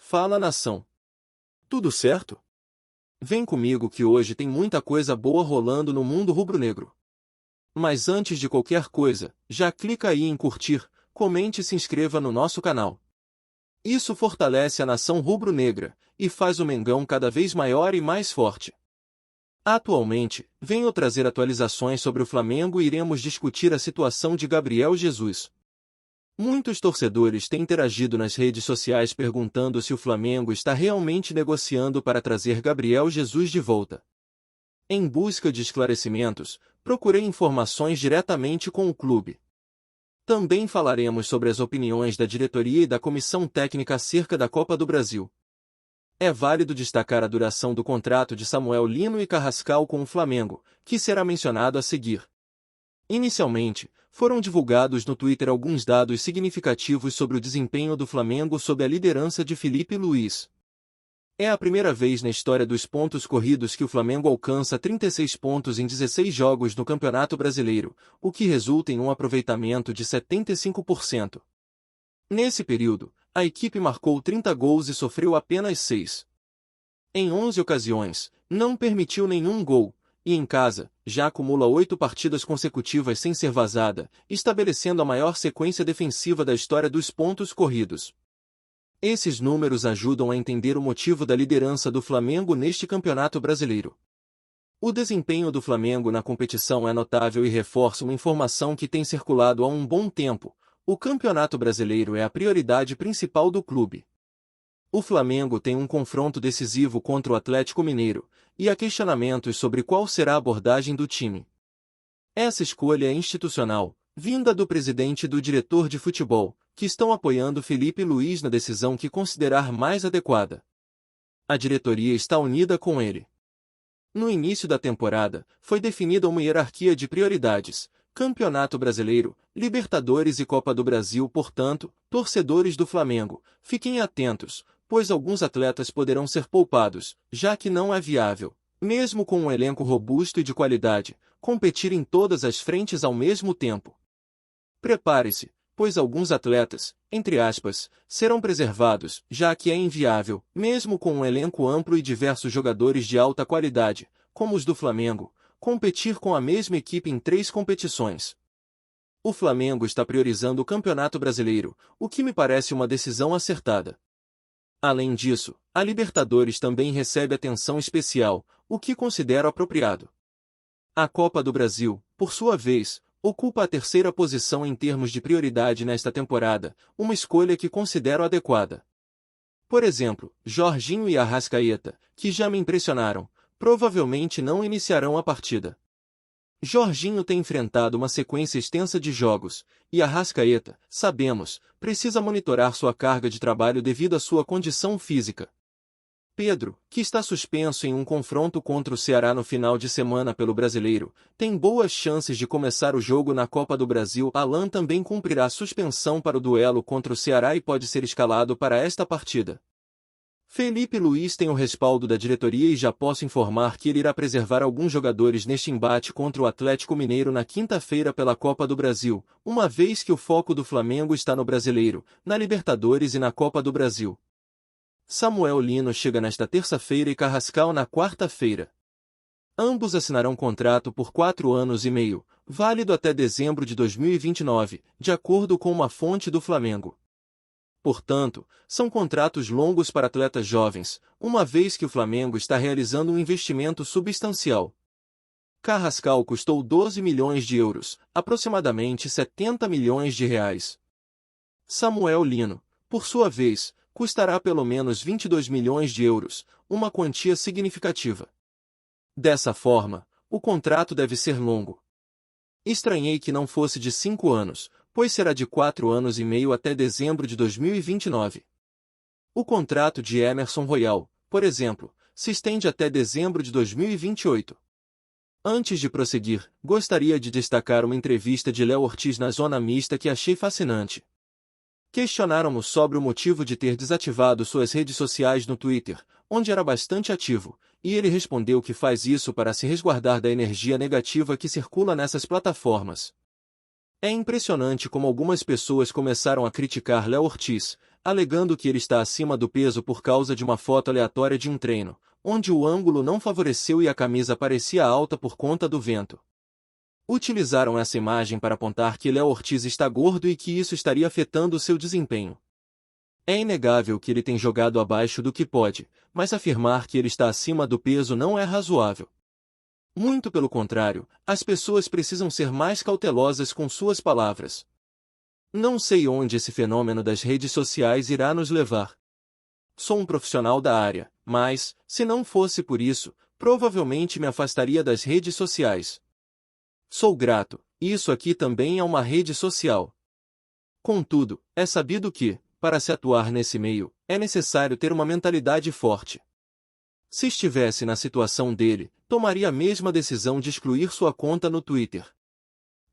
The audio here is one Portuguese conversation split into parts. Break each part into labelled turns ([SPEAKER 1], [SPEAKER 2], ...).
[SPEAKER 1] Fala, nação. Tudo certo? Vem comigo que hoje tem muita coisa boa rolando no mundo rubro-negro. Mas antes de qualquer coisa, já clica aí em curtir, comente e se inscreva no nosso canal. Isso fortalece a nação rubro-negra e faz o Mengão cada vez maior e mais forte. Atualmente, venho trazer atualizações sobre o Flamengo e iremos discutir a situação de Gabriel Jesus. Muitos torcedores têm interagido nas redes sociais perguntando se o Flamengo está realmente negociando para trazer Gabriel Jesus de volta. Em busca de esclarecimentos, procurei informações diretamente com o clube. Também falaremos sobre as opiniões da diretoria e da comissão técnica acerca da Copa do Brasil. É válido destacar a duração do contrato de Samuel Lino e Carrascal com o Flamengo, que será mencionado a seguir. Inicialmente, foram divulgados no Twitter alguns dados significativos sobre o desempenho do Flamengo sob a liderança de Felipe Luiz. É a primeira vez na história dos pontos corridos que o Flamengo alcança 36 pontos em 16 jogos no Campeonato Brasileiro, o que resulta em um aproveitamento de 75%. Nesse período, a equipe marcou 30 gols e sofreu apenas 6. Em 11 ocasiões, não permitiu nenhum gol, e em casa, já acumula 8 partidas consecutivas sem ser vazada, estabelecendo a maior sequência defensiva da história dos pontos corridos. Esses números ajudam a entender o motivo da liderança do Flamengo neste Campeonato Brasileiro. O desempenho do Flamengo na competição é notável e reforça uma informação que tem circulado há um bom tempo: o Campeonato Brasileiro é a prioridade principal do clube. O Flamengo tem um confronto decisivo contra o Atlético Mineiro, e há questionamentos sobre qual será a abordagem do time. Essa escolha é institucional, vinda do presidente e do diretor de futebol, que estão apoiando Felipe Luiz na decisão que considerar mais adequada. A diretoria está unida com ele. No início da temporada, foi definida uma hierarquia de prioridades: Campeonato Brasileiro, Libertadores e Copa do Brasil. Portanto, torcedores do Flamengo, fiquem atentos, pois alguns atletas poderão ser poupados, já que não é viável, mesmo com um elenco robusto e de qualidade, competir em todas as frentes ao mesmo tempo. Prepare-se, pois alguns atletas, entre aspas, serão preservados, já que é inviável, mesmo com um elenco amplo e diversos jogadores de alta qualidade, como os do Flamengo, competir com a mesma equipe em 3 competições. O Flamengo está priorizando o Campeonato Brasileiro, o que me parece uma decisão acertada. Além disso, a Libertadores também recebe atenção especial, o que considero apropriado. A Copa do Brasil, por sua vez, ocupa a 3ª posição em termos de prioridade nesta temporada, uma escolha que considero adequada. Por exemplo, Jorginho e Arrascaeta, que já me impressionaram, provavelmente não iniciarão a partida. Jorginho tem enfrentado uma sequência extensa de jogos, e Arrascaeta, sabemos, precisa monitorar sua carga de trabalho devido à sua condição física. Pedro, que está suspenso em um confronto contra o Ceará no final de semana pelo Brasileiro, tem boas chances de começar o jogo na Copa do Brasil. Alan também cumprirá suspensão para o duelo contra o Ceará e pode ser escalado para esta partida. Felipe Luiz tem o respaldo da diretoria e já posso informar que ele irá preservar alguns jogadores neste embate contra o Atlético Mineiro na quinta-feira pela Copa do Brasil, uma vez que o foco do Flamengo está no Brasileiro, na Libertadores e na Copa do Brasil. Samuel Lino chega nesta terça-feira e Carrascal na quarta-feira. Ambos assinarão contrato por 4 anos e meio, válido até dezembro de 2029, de acordo com uma fonte do Flamengo. Portanto, são contratos longos para atletas jovens, uma vez que o Flamengo está realizando um investimento substancial. Carrascal custou 12 milhões de euros, aproximadamente 70 milhões de reais. Samuel Lino, por sua vez, custará pelo menos 22 milhões de euros, uma quantia significativa. Dessa forma, o contrato deve ser longo. Estranhei que não fosse de 5 anos, pois será de 4 anos e meio até dezembro de 2029. O contrato de Emerson Royal, por exemplo, se estende até dezembro de 2028. Antes de prosseguir, gostaria de destacar uma entrevista de Léo Ortiz na Zona Mista que achei fascinante. Questionaram-no sobre o motivo de ter desativado suas redes sociais no Twitter, onde era bastante ativo, e ele respondeu que faz isso para se resguardar da energia negativa que circula nessas plataformas. É impressionante como algumas pessoas começaram a criticar Léo Ortiz, alegando que ele está acima do peso por causa de uma foto aleatória de um treino, onde o ângulo não favoreceu e a camisa parecia alta por conta do vento. Utilizaram essa imagem para apontar que Léo Ortiz está gordo e que isso estaria afetando seu desempenho. É inegável que ele tem jogado abaixo do que pode, mas afirmar que ele está acima do peso não é razoável. Muito pelo contrário, as pessoas precisam ser mais cautelosas com suas palavras. Não sei onde esse fenômeno das redes sociais irá nos levar. Sou um profissional da área, mas, se não fosse por isso, provavelmente me afastaria das redes sociais. Sou grato, isso aqui também é uma rede social. Contudo, é sabido que, para se atuar nesse meio, é necessário ter uma mentalidade forte. Se estivesse na situação dele, tomaria a mesma decisão de excluir sua conta no Twitter.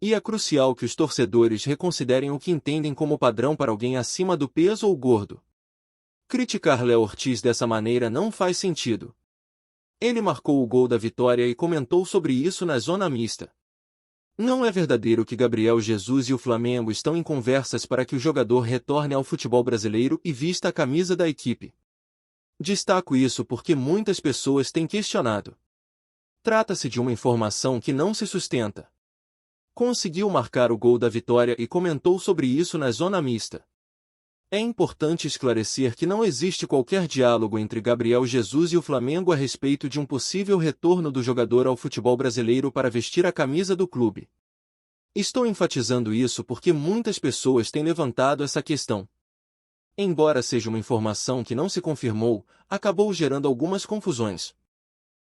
[SPEAKER 1] E é crucial que os torcedores reconsiderem o que entendem como padrão para alguém acima do peso ou gordo. Criticar Léo Ortiz dessa maneira não faz sentido. Ele marcou o gol da vitória e comentou sobre isso na zona mista. Não é verdadeiro que Gabriel Jesus e o Flamengo estão em conversas para que o jogador retorne ao futebol brasileiro e vista a camisa da equipe. Destaco isso porque muitas pessoas têm questionado. Trata-se de uma informação que não se sustenta. Conseguiu marcar o gol da vitória e comentou sobre isso na zona mista. É importante esclarecer que não existe qualquer diálogo entre Gabriel Jesus e o Flamengo a respeito de um possível retorno do jogador ao futebol brasileiro para vestir a camisa do clube. Estou enfatizando isso porque muitas pessoas têm levantado essa questão. Embora seja uma informação que não se confirmou, acabou gerando algumas confusões.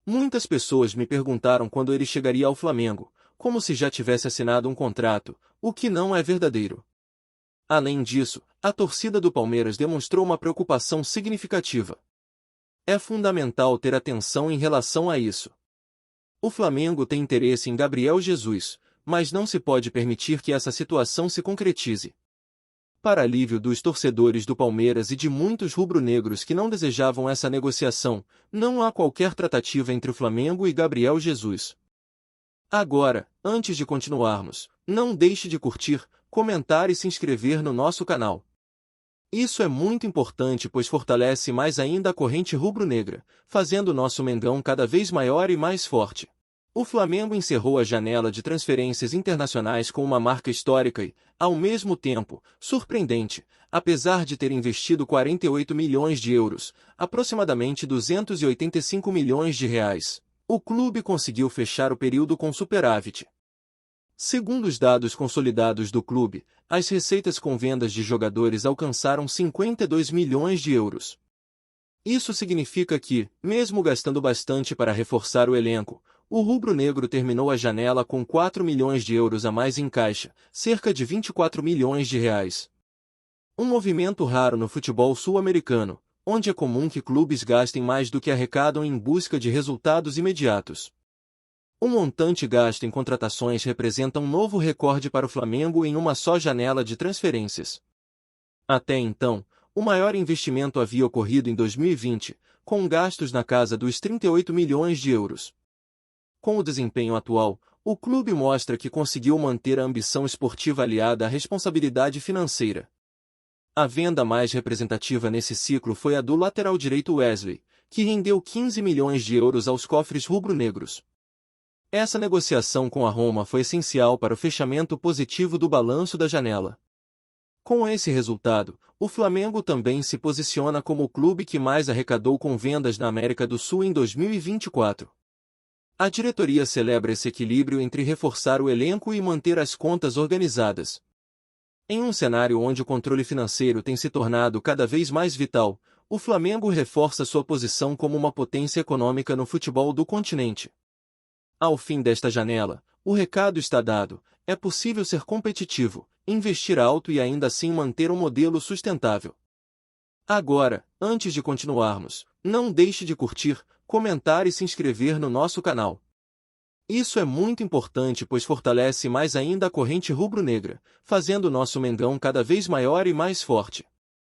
[SPEAKER 1] Muitas pessoas me perguntaram quando ele chegaria ao Flamengo, como se já tivesse assinado um contrato, o que não é verdadeiro. Além disso, a torcida do Palmeiras demonstrou uma preocupação significativa. É fundamental ter atenção em relação a isso. O Flamengo tem interesse em Gabriel Jesus, mas não se pode permitir que essa situação se concretize. Para alívio dos torcedores do Palmeiras e de muitos rubro-negros que não desejavam essa negociação, não há qualquer tratativa entre o Flamengo e Gabriel Jesus. Agora, antes de continuarmos, não deixe de curtir, comentar e se inscrever no nosso canal. Isso é muito importante pois fortalece mais ainda a corrente rubro-negra, fazendo nosso Mengão cada vez maior e mais forte. O Flamengo encerrou a janela de transferências internacionais com uma marca histórica e, ao mesmo tempo, surpreendente, apesar de ter investido 48 milhões de euros, aproximadamente 285 milhões de reais. O clube conseguiu fechar o período com superávit. Segundo os dados consolidados do clube, as receitas com vendas de jogadores alcançaram 52 milhões de euros. Isso significa que, mesmo gastando bastante para reforçar o elenco, o rubro-negro terminou a janela com 4 milhões de euros a mais em caixa, cerca de 24 milhões de reais. Um movimento raro no futebol sul-americano, onde é comum que clubes gastem mais do que arrecadam em busca de resultados imediatos. O montante gasto em contratações representa um novo recorde para o Flamengo em uma só janela de transferências. Até então, o maior investimento havia ocorrido em 2020, com gastos na casa dos 38 milhões de euros. Com o desempenho atual, o clube mostra que conseguiu manter a ambição esportiva aliada à responsabilidade financeira. A venda mais representativa nesse ciclo foi a do lateral direito Wesley, que rendeu 15 milhões de euros aos cofres rubro-negros. Essa negociação com a Roma foi essencial para o fechamento positivo do balanço da janela. Com esse resultado, o Flamengo também se posiciona como o clube que mais arrecadou com vendas na América do Sul em 2024. A diretoria celebra esse equilíbrio entre reforçar o elenco e manter as contas organizadas. Em um cenário onde o controle financeiro tem se tornado cada vez mais vital, o Flamengo reforça sua posição como uma potência econômica no futebol do continente. Ao fim desta janela, o recado está dado: é possível ser competitivo, investir alto e ainda assim manter um modelo sustentável. Agora, antes de continuarmos, não deixe de curtir, comentar e se inscrever no nosso canal. Isso é muito importante pois fortalece mais ainda a corrente rubro-negra, fazendo nosso Mengão cada vez maior e mais forte.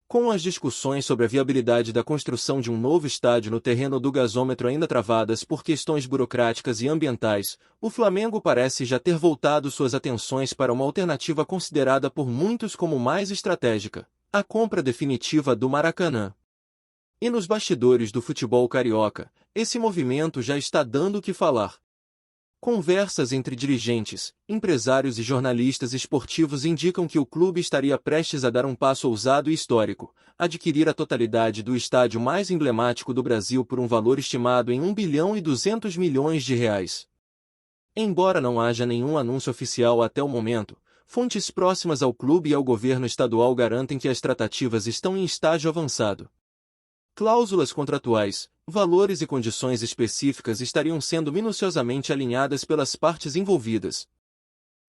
[SPEAKER 1] Com as discussões sobre a viabilidade da construção de um novo estádio no terreno do gasômetro ainda travadas por questões burocráticas e ambientais, o Flamengo parece já ter voltado suas atenções para uma alternativa considerada por muitos como mais estratégica: A compra definitiva do Maracanã. E nos bastidores do futebol carioca, esse movimento já está dando o que falar. Conversas entre dirigentes, empresários e jornalistas esportivos indicam que o clube estaria prestes a dar um passo ousado e histórico, adquirir a totalidade do estádio mais emblemático do Brasil por um valor estimado em 1,2 bilhão. Embora não haja nenhum anúncio oficial até o momento, fontes próximas ao clube e ao governo estadual garantem que as tratativas estão em estágio avançado. Cláusulas contratuais, valores e condições específicas estariam sendo minuciosamente alinhadas pelas partes envolvidas.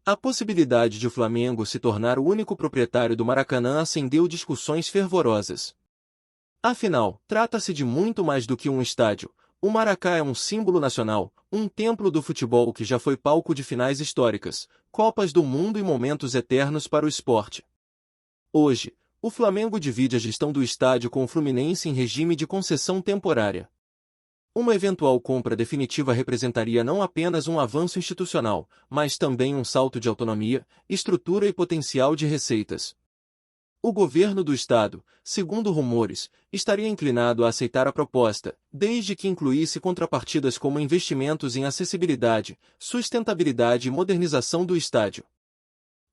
[SPEAKER 1] A possibilidade de o Flamengo se tornar o único proprietário do Maracanã acendeu discussões fervorosas. Afinal, trata-se de muito mais do que um estádio. O Maracá é um símbolo nacional, um templo do futebol que já foi palco de finais históricas, Copas do Mundo e momentos eternos para o esporte. Hoje, o Flamengo divide a gestão do estádio com o Fluminense em regime de concessão temporária. Uma eventual compra definitiva representaria não apenas um avanço institucional, mas também um salto de autonomia, estrutura e potencial de receitas. O governo do estado, segundo rumores, estaria inclinado a aceitar a proposta, desde que incluísse contrapartidas como investimentos em acessibilidade, sustentabilidade e modernização do estádio.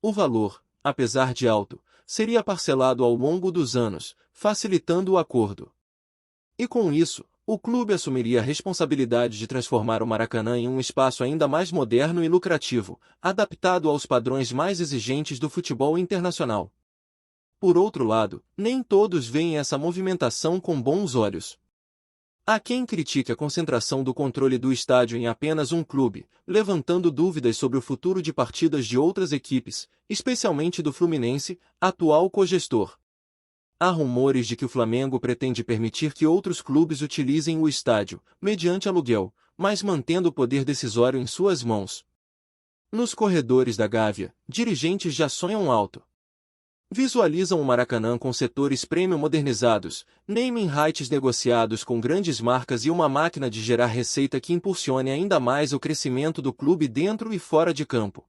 [SPEAKER 1] O valor, apesar de alto, seria parcelado ao longo dos anos, facilitando o acordo. E com isso, o clube assumiria a responsabilidade de transformar o Maracanã em um espaço ainda mais moderno e lucrativo, adaptado aos padrões mais exigentes do futebol internacional. Por outro lado, nem todos veem essa movimentação com bons olhos. Há quem critique a concentração do controle do estádio em apenas um clube, levantando dúvidas sobre o futuro de partidas de outras equipes, especialmente do Fluminense, atual cogestor. Há rumores de que o Flamengo pretende permitir que outros clubes utilizem o estádio, mediante aluguel, mas mantendo o poder decisório em suas mãos. Nos corredores da Gávea, dirigentes já sonham alto. Visualizam o Maracanã com setores premium modernizados, naming rights negociados com grandes marcas e uma máquina de gerar receita que impulsione ainda mais o crescimento do clube dentro e fora de campo.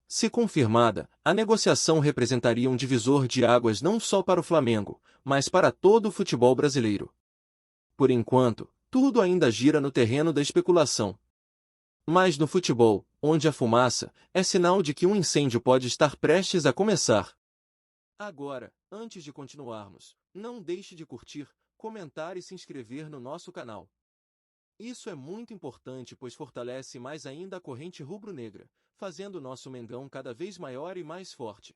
[SPEAKER 1] Se confirmada, a negociação representaria um divisor de águas não só para o Flamengo, mas para todo o futebol brasileiro. Por enquanto, tudo ainda gira no terreno da especulação. Mas no futebol, onde há fumaça, é sinal de que um incêndio pode estar prestes a começar. Agora, antes de continuarmos, não deixe de curtir, comentar e se inscrever no nosso canal. Isso é muito importante pois fortalece mais ainda a corrente rubro-negra, fazendo nosso Mengão cada vez maior e mais forte.